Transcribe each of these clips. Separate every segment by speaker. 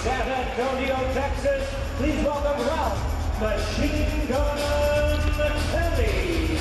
Speaker 1: San Antonio, Texas, please welcome Ralph Machine Gun Kelley.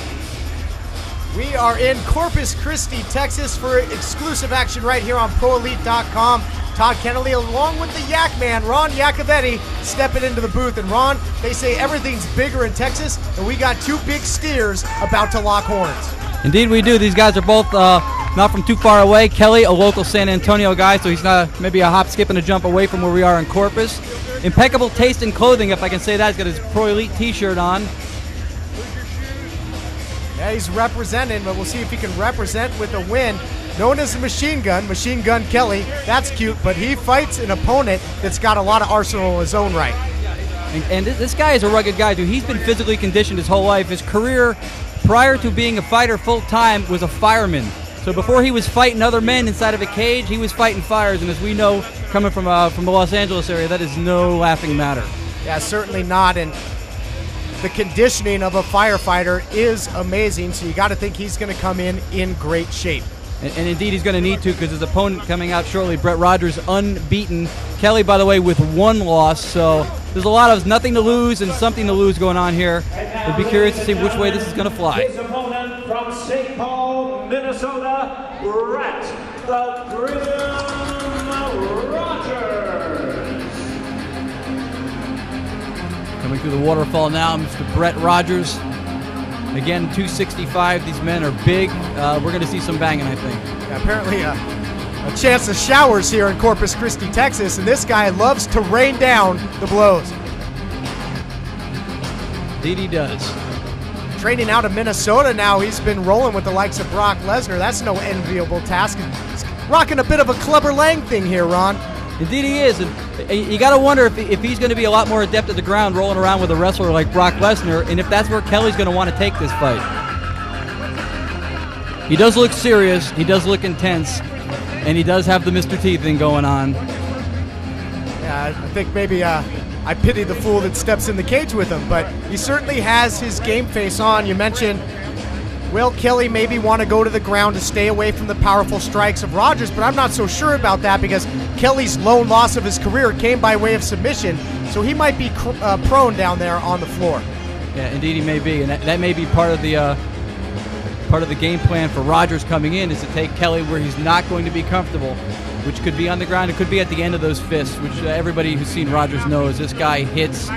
Speaker 2: We are in Corpus Christi, Texas for exclusive action right here on ProElite.com. Todd Keneley along with the Yak Man, Ron Yacovetti, stepping into the booth. And Ron, they say everything's bigger in Texas, and we got two big steers about to lock horns.
Speaker 3: Indeed we do. These guys are both not from too far away. Kelley, a local San Antonio guy, so he's not maybe a hop, skip, and a jump away from where we are in Corpus. Impeccable taste in clothing, if I can say that. He's got his Pro Elite t-shirt on.
Speaker 2: Yeah, he's representing, but we'll see if he can represent with a win. Known as the Machine Gun Kelley. That's cute, but he fights an opponent that's got a lot of arsenal in his own right.
Speaker 3: And this guy is a rugged guy, dude. He's been physically conditioned his whole life. His career, prior to being a fighter full-time, was a fireman. So before he was fighting other men inside of a cage, he was fighting fires. And as we know, coming from the Los Angeles area, that is no laughing matter.
Speaker 2: Yeah, certainly not. And the conditioning of a firefighter is amazing, so you got to think he's going to come in great shape.
Speaker 3: And indeed, he's going to need to, because his opponent coming out shortly, Brett Rogers, unbeaten. Kelley, by the way, with one loss. So there's a lot of nothing to lose and something to lose going on here. We'll be curious to see which way this is going to fly.
Speaker 1: His opponent from St. Paul, Minnesota, Brett the Grim Rogers.
Speaker 3: Coming through the waterfall now, Mr. Brett Rogers. Again, 265. These men are big. We're going to see some banging, I think.
Speaker 2: Yeah, apparently a chance of showers here in Corpus Christi, Texas, and this guy loves to rain down the blows.
Speaker 3: Indeed he does.
Speaker 2: Training out of Minnesota now, he's been rolling with the likes of Brock Lesnar. That's no enviable task. He's rocking a bit of a Clubber Lang thing here, Ron.
Speaker 3: Indeed he is. And you got to wonder if he's going to be a lot more adept at the ground, rolling around with a wrestler like Brock Lesnar, and if that's where Kelley's going to want to take this fight. He does look serious, he does look intense, and he does have the Mr. T thing going on.
Speaker 2: Yeah, I think maybe I pity the fool that steps in the cage with him, but he certainly has his game face on. You mentioned, will Kelley maybe want to go to the ground to stay away from the powerful strikes of Rogers, but I'm not so sure about that because Kelley's lone loss of his career came by way of submission, so he might be prone down there on the floor.
Speaker 3: Yeah, indeed he may be, and that may be part of the game plan for Rogers coming in, is to take Kelley where he's not going to be comfortable, which could be on the ground. It could be at the end of those fists, which everybody who's seen Rogers knows this guy hits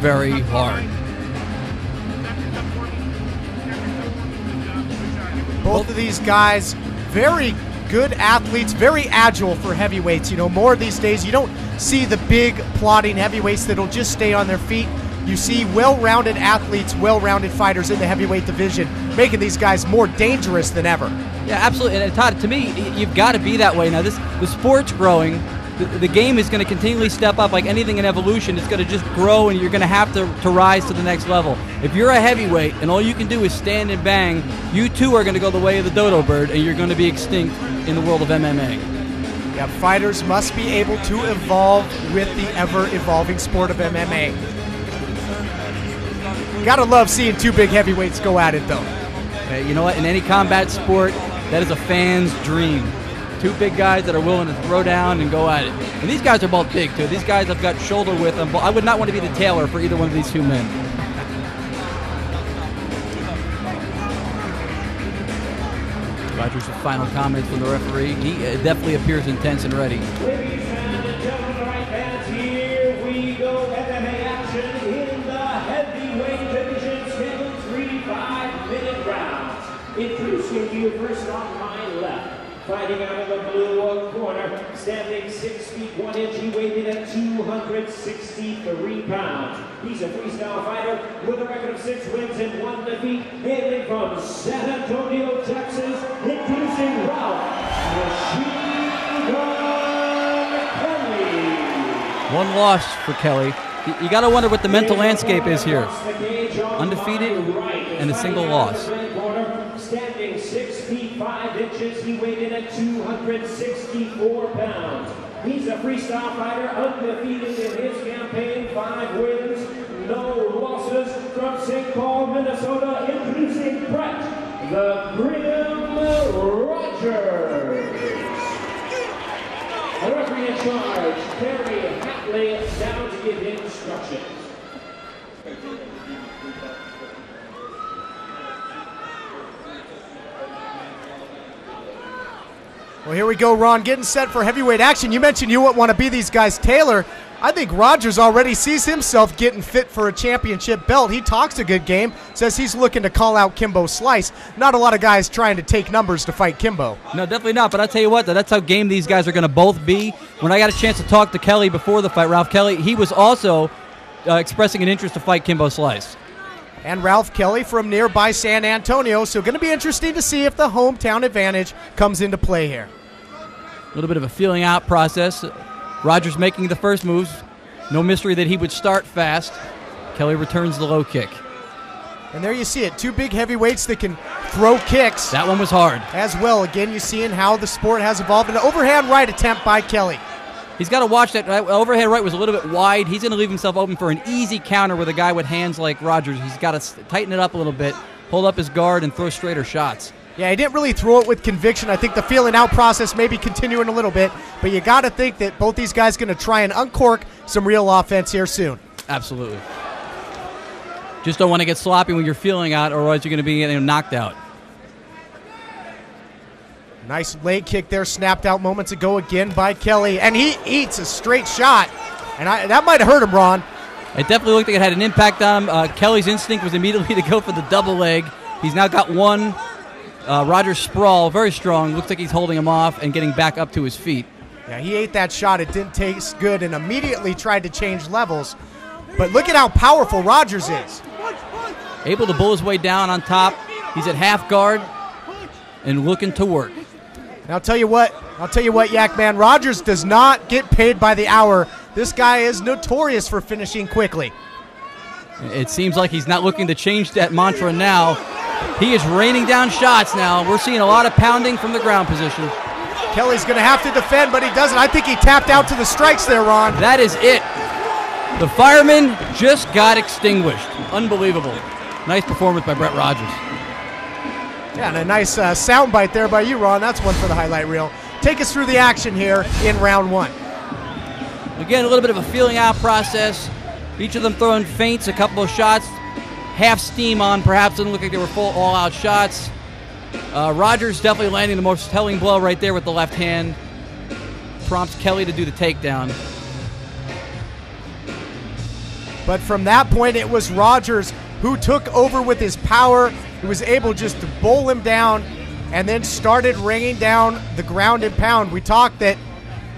Speaker 3: very hard.
Speaker 2: Both of these guys, very good athletes, very agile for heavyweights. You know, more these days, you don't see the big, plodding heavyweights that'll just stay on their feet. You see well-rounded athletes, well-rounded fighters in the heavyweight division, making these guys more dangerous than ever.
Speaker 3: Yeah, absolutely. And Todd, to me, you've got to be that way. Now, the sport's growing. The game is going to continually step up like anything in evolution. It's going to just grow, and you're going to have to rise to the next level. If you're a heavyweight and all you can do is stand and bang, you too are going to go the way of the dodo bird, and you're going to be extinct in the world of MMA.
Speaker 2: Yeah, fighters must be able to evolve with the ever-evolving sport of MMA. Gotta love seeing two big heavyweights go at it, though.
Speaker 3: Okay, you know what? In any combat sport, that is a fan's dream. Two big guys that are willing to throw down and go at it. And these guys are both big, too. These guys have got shoulder width. I would not want to be the tailor for either one of these two men. Rogers' final comments from the referee. He definitely appears intense and ready.
Speaker 1: Ladies and gentlemen, right fans, here we go. MMA action in the heavyweight division, scheduled 3 5-minute rounds. Introducing you first on my left. Fighting out of the blue corner, standing 6 feet 1 inch, he weighed in at 263 pounds. He's a freestyle fighter with a record of 6 wins and 1 defeat, hailing from San Antonio, Texas, introducing Ralph Machine Gun Kelley.
Speaker 3: One loss for Kelley. You got to wonder what the mental landscape is here. Undefeated and a single loss.
Speaker 1: Standing 6 feet 5 inches, he weighed in at 264 pounds. He's a freestyle fighter, undefeated in his campaign, 5 wins, no losses. From St. Paul, Minnesota, introducing Brett the Grim Rogers. A referee in charge, Terry Keneley down to give instructions.
Speaker 2: Well, here we go, Ron, getting set for heavyweight action. You mentioned you wouldn't want to be these guys. Taylor, I think Rogers already sees himself getting fit for a championship belt. He talks a good game, says he's looking to call out Kimbo Slice. Not a lot of guys trying to take numbers to fight Kimbo.
Speaker 3: No, definitely not, but I'll tell you what, that's how game these guys are going to both be. When I got a chance to talk to Kelley before the fight, Ralph Kelley, he was also expressing an interest to fight Kimbo Slice.
Speaker 2: And Ralph Kelley from nearby San Antonio, so going to be interesting to see if the hometown advantage comes into play here.
Speaker 3: A little bit of a feeling out process. Rogers making the first moves. No mystery that he would start fast. Kelley returns the low kick.
Speaker 2: And there you see it. Two big heavyweights that can throw kicks.
Speaker 3: That one was hard.
Speaker 2: As well. Again, you see in how the sport has evolved. An overhand right attempt by Kelley.
Speaker 3: He's got to watch that. Overhead right was a little bit wide. He's going to leave himself open for an easy counter with a guy with hands like Rogers. He's got to tighten it up a little bit, hold up his guard, and throw straighter shots.
Speaker 2: Yeah, he didn't really throw it with conviction. I think the feeling out process may be continuing a little bit, but you got to think that both these guys going to try and uncork some real offense here soon.
Speaker 3: Absolutely. Just don't want to get sloppy when you're feeling out, or else you're going to be knocked out.
Speaker 2: Nice leg kick there, snapped out moments ago again by Kelley, and he eats a straight shot, and that might have hurt him, Ron.
Speaker 3: It definitely looked like it had an impact on him. Kelley's instinct was immediately to go for the double leg. He's now got one. Rogers sprawl, very strong. Looks like he's holding him off and getting back up to his feet.
Speaker 2: Yeah, he ate that shot. It didn't taste good and immediately tried to change levels. But look at how powerful Rogers is.
Speaker 3: Able to bull his way down on top. He's at half guard and looking to work.
Speaker 2: And I'll tell you what, Yak Man, Rogers does not get paid by the hour. This guy is notorious for finishing quickly.
Speaker 3: It seems like he's not looking to change that mantra now. He is raining down shots now. We're seeing a lot of pounding from the ground position.
Speaker 2: Kelley's going to have to defend, but he doesn't. I think he tapped out to the strikes there, Ron.
Speaker 3: That is it. The fireman just got extinguished. Unbelievable. Nice performance by Brett Rogers.
Speaker 2: Yeah, and a nice soundbite there by you, Ron. That's one for the highlight reel. Take us through the action here in round one.
Speaker 3: Again, a little bit of a feeling out process. Each of them throwing feints, a couple of shots. Half steam on, perhaps. Didn't look like they were full all-out shots. Rogers definitely landing the most telling blow right there with the left hand. Prompts Kelley to do the takedown.
Speaker 2: But from that point, it was Rogers who took over with his power. He was able just to bowl him down and then started ringing down the ground and pound. We talked that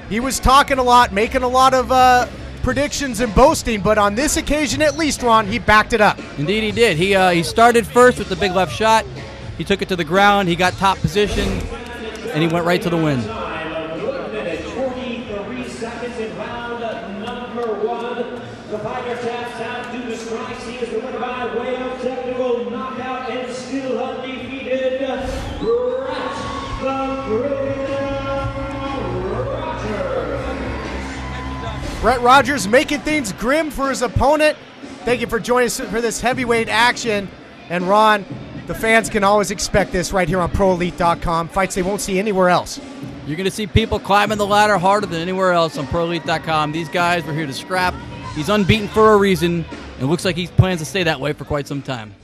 Speaker 2: he was talking a lot, making a lot of predictions and boasting, but on this occasion at least, Ron, he backed it up.
Speaker 3: Indeed he did. He started first with the big left shot. He took it to the ground. He got top position, and he went right to the win.
Speaker 1: 23 seconds in round number one. The fighter taps out to the strikes. He is the winner by way of technical knockout and still undefeated. Brett the Brilliant Rogers.
Speaker 2: Brett Rogers making things grim for his opponent. Thank you for joining us for this heavyweight action. And Ron, the fans can always expect this right here on ProElite.com. Fights they won't see anywhere else.
Speaker 3: You're going to see people climbing the ladder harder than anywhere else on ProElite.com. These guys were here to scrap. He's unbeaten for a reason. It looks like he plans to stay that way for quite some time.